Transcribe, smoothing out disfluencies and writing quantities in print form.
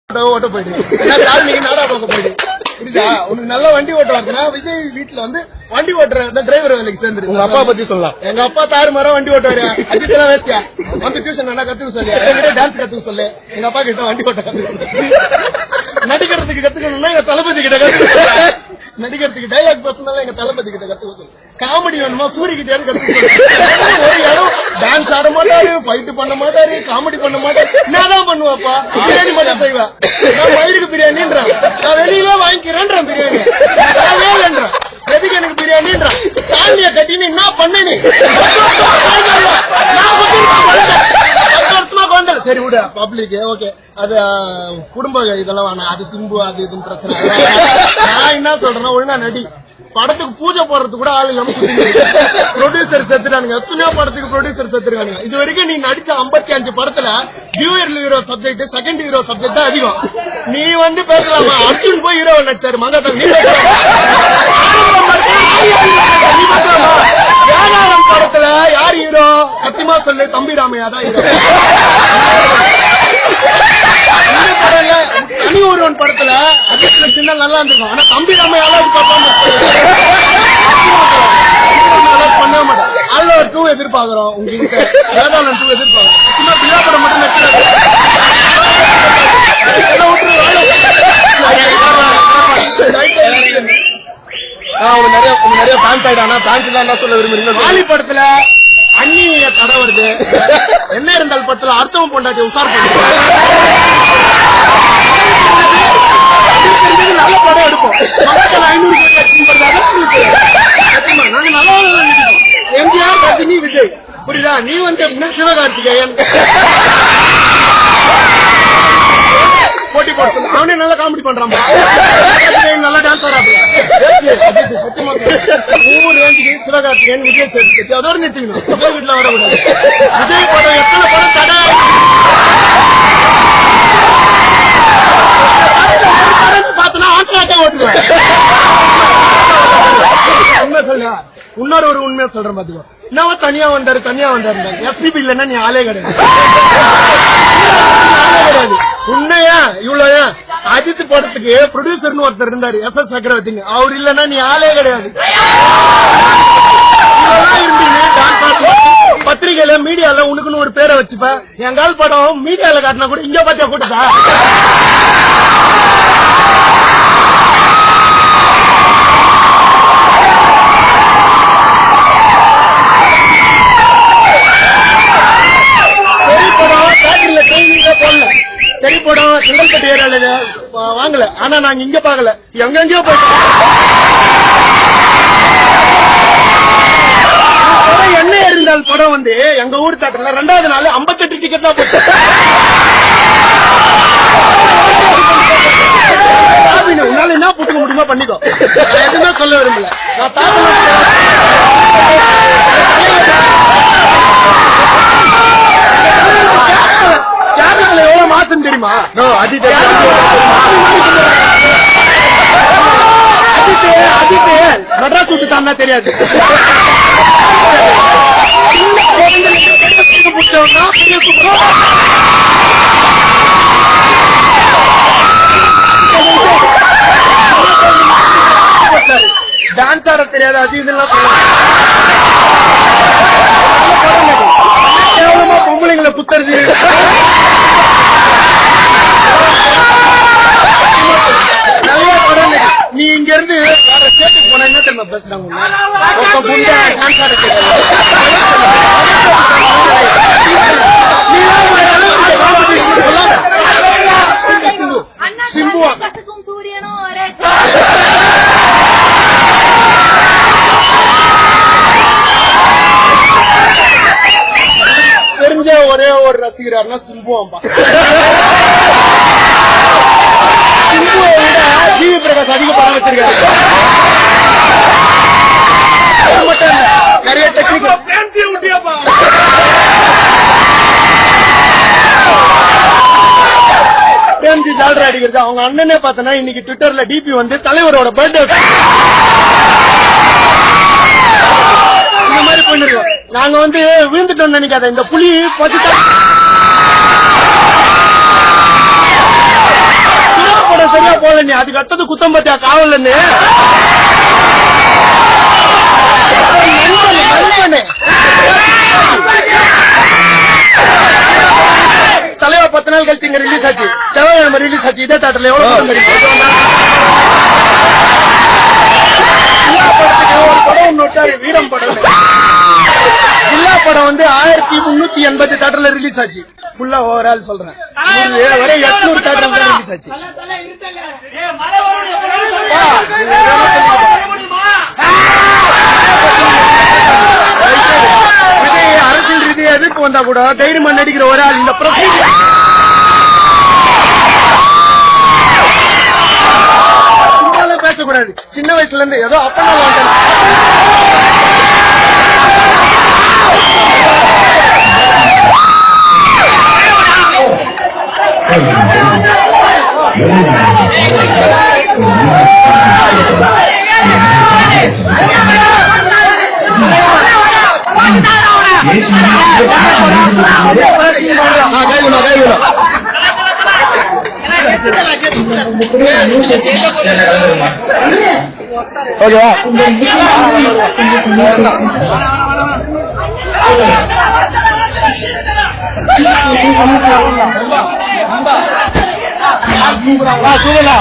ஓட்ட போயிடு நாடா பார்க்க போயிடு புரியுதா? உனக்கு நல்ல வண்டி ஓட்ட வரதுன்னா விஜய் வீட்டுல வந்து வண்டி ஓட்டுற டிரைவர் வேலைக்கு சேர்ந்துரு. உங்க அப்பா பத்தி சொல்லலாம். எங்க அப்பா தாறுமாறா வண்டி ஓட்டுவாரு. அஜித் எல்லாம் வேஸ்டியா வந்து டியூஷன் என்ன கத்துக்க சொல்லி என்கிட்ட டான்ஸ் கத்துக்க சொல்லு. எங்க அப்பா கிட்ட வண்டி ஓட்ட நடிக்கிறதுக்கு கத்துக்கணும்னா எங்க தளபதி கிட்ட கத்துக்க. நடிக்கிறதுக்கு டைலாக் பேசணும்னா எங்க தளபதி கிட்ட கத்துக்க சொல்லு. காமெடி வேணுமா சூரிய கிட்ட கத்துக்க சொல்லு. ஒரு இடம் டான்ஸ் ஆட மாட்டாரு, ஃபைட் பண்ண மாட்டாரு, காமெடி பண்ண மாட்டாரு. நான் தான் பண்ணுவாப்பா, பிரியாணி மட்டும் செய்வேன். நான் வயிறுக்கு பிரியாணின்றான், நான் வெளியில வாங்கிக்கிறேன்றான் பிரியாணி. வேலைன்றான் எதுக்கு எனக்கு பிரியாணின்றான். சாண்டிய கட்டின்னு என்ன பண்ணு நீ? சரி விட பப்ளிக் ஓகே, அது குடும்ப இதெல்லாம் வேணாம். அது சிம்பு அது இதுன்னு பிரச்சனை. நான் என்ன சொல்றேன்னா ஒழுங்கா நடி. படத்துக்கு பூஜை போடுறது கூட ஆளு இல்லாம ப்ரொடியூசர் செத்துறானுங்க. எத்தனையோ படத்துக்கு ப்ரொடியூசர் செத்துருக்காங்க. இது வரைக்கும் நீ நடிச்ச 55 படத்துல டியூயர் hero subject, second hero subject தான் அதிகம். நீ வந்து பேசலாமா? அர்ஜுன் போய் ஹீரோ நடிச்சாரு மங்காத்தா, நீ பேசலாமா? வேதாளம் படத்துல யார் ஹீரோ? சத்தியமா சொல்லு, தம்பி ராமையா தான் ஹீரோ. தனி ஒருவன் படத்துல அஜித்ல சின்ன நல்லா இருந்திருக்கும். ஆனா தம்பி ராமையால பண்ண மாட்டேன். அதுல ஒரு 2 எதிர்பார்க்கிறோம். உங்ககிட்ட வேதாளம் 2 எதிர்பார்க்கிறோம். சும்மா பிள்ளை படம் மட்டும் நிறைய ஃபேன்ஸ் ஆயிட்டானா? ஃபேன்ஸ் தான் என்ன சொல்ல விரும்புறீங்க? வாலி படத்துல அந்நிய தடை வருது. என்ன இருந்தால் படத்துல அர்த்தம் பொண்டாட்டி உசார் பண்ணுவோம். நல்ல படம் எடுப்போம். 500 நாங்க நல்லா எம்ஜிஆர், ரஜினி, விஜய். புரியுதா? நீ வந்து சிவகார்த்திகேயன் போட்டி போட்டு அவனே நல்லா காமெடி பண்றான், நல்லா டான்ஸ் ஆடுறாங்க. சத்தியமா ரேஞ்சுக்கு சிவகார்த்திகேயன், விஜய் சேதுபதி அதோட நிறுத்திக்கணும். விஜய் வீட்டுல வரக்கூடாது. விஜய் படம் எத்தனை படம் தடை பார்த்தனா ஆட்சியாட்டே ஓட்டுவேன். உண்மை சொல்ல இன்னொரு ஒரு உண்மையா சொல்றேன் பாத்துக்கோ. என்னவா தனியா வந்தாரு எஸ்பிபி இல்லன்னா நீ ஆளே கிடையாது. உன்னையா இவ்வளவு அஜித் படத்துக்கு ப்ரொடியூசர்னு ஒருத்தர் இருந்தாரு, எஸ் சக்கரவர்த்தி. அவர் இல்லன்னா நீ ஆளே கிடையாது. பத்திரிகையில மீடியால உனக்குன்னு ஒரு பேரை வச்சுப்ப. எங்கால் படம் மீடியால காட்டினா கூட இங்க பாத்தியா கூட்டதா? சரி படம் செங்கல்பட்டு ஏரியால வாங்கல, ஆனா நாங்க இங்க பாக்கல, எங்கெங்கயோ போயிட்டோம். என்ன இருந்தால் படம் வந்து எங்க ஊர் தாக்கல 2வது நாள் 58 டிக்கெட் தான் போச்சு. உன்னால என்ன புட்டுக்க முடியுமா பண்ணிக்கோ. நான் எதுவுமே சொல்ல விரும்பல. நான் எவ்வளவு மாசம் தெரியுமா? அஜித் மெட்ராஸ் விட்டு தானா தெரியாது. டான்ஸ் ஆட தெரியாது, அது இதெல்லாம் கேவலமா பொம்பளைங்களை குத்துறது. நல்ல படம். நீ இங்க இருந்து வேற ஸ்டேட்டுக்கு போனா என்ன தெரியுமா பேசுறாங்க? டான்ஸ் ஆட சிம்புவா தெரிஞ்ச ஒரே ஒரு ரசிகரார்னா சிம்புவாம்பா. சிம்புவை விட ஜிவி பிரகாஷ் அதிக படம் வச்சிருக்காரு. மட்டும் இல்ல, நிறைய டெக்னிக்கல் பிரேம்ஜி ஜால்ரா அடிக்கிறது. அவங்க அண்ணனே பார்த்தனா இன்னைக்கு ட்விட்டர்ல டிபி வந்து தலைவரோட பர்த்டே இந்த மாதிரி பண்ணிருக்கோம். நாங்க வந்து விழுந்துட்டோம் நினைக்காத. இந்த புலி நீ அதுக்கு அடுத்தது குத்தம் பத்தியா காவலன்னு தலைவா 10 நாள் கழிச்சு இங்க ரிலீஸ் ஆச்சு. செவ்வாய்க்கிழமை ரிலீஸ் ஆச்சு. இதே தேட்டர்ல எவ்வளவு படத்துக்கு ஒரு படம் ஒண்ணு விட்டாரு, வீரம் படம். எல்லா படம் வந்து 1380 தேட்டர்ல ரிலீஸ் ஆச்சு. ஃபுல்லா ஓவரால் சொல்றேன், ஒரே 800 தேட்டர்ல தான் ரிலீஸ் ஆச்சு. விஜய் அரசியல் ரீதியா எதிர்த்து வந்தா கூட தைரியமா நடிக்கிற ஒரு ஆள் இந்த பிரச்சனை பேசக்கூடாது. சின்ன வயசுல இருந்து ஏதோ அப்பா ஓகேவா? சூப்பரா